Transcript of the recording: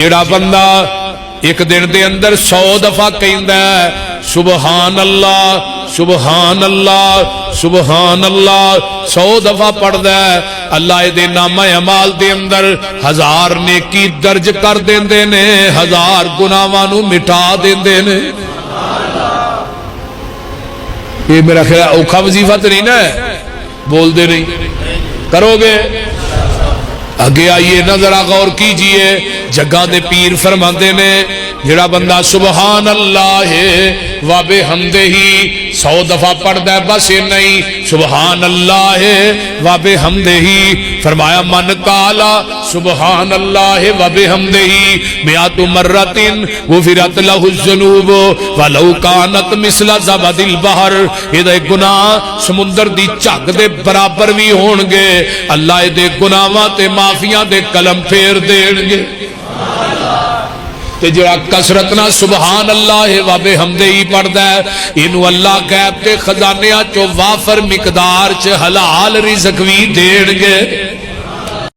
جڑا بندہ ایک دن دے اندر 100 دفعہ کہندا ہے سبحان اللہ سبحان اللہ سبحان اللہ 100 دفعہ پڑھدا ہے، اللہ دے نامہ اعمال دے اندر 1000 نیکی درج کر دیندے نے، 1000 گناہاں نو مٹا دیندے نے۔ یہ میرا خیال اوکھا وظیفہ تو نہیں نا ہے، بول دے نہیں کرو گے؟ آگے آئیے نظرہ غور کیجئے، جگہ دے پیر فرماندے نے جڑا بندہ سبحان اللہ و بحمدہ 100 دفعہ پڑھدا ہے بس یہ نہیں، سبحان اللہ و بحمدہ فرمایا من قالا سبحان اللہ و بحمدہ 100 مرۃ غفرت لہ الذنوب ولو کانت مثل زبد البحر۔ یہ گناہ سمندر دی جھگ دے برابر بھی ہون گے، اللہ دے گناہاں تے معافیاں دے قلم پھیر دین گے۔ تے جڑا کثرتنا سبحان اللہ و بحمدہ پڑھدا ہے اینو اللہ غیب تے خزانیاں چو وافر مقدار چ حلال رزق وی دین گے۔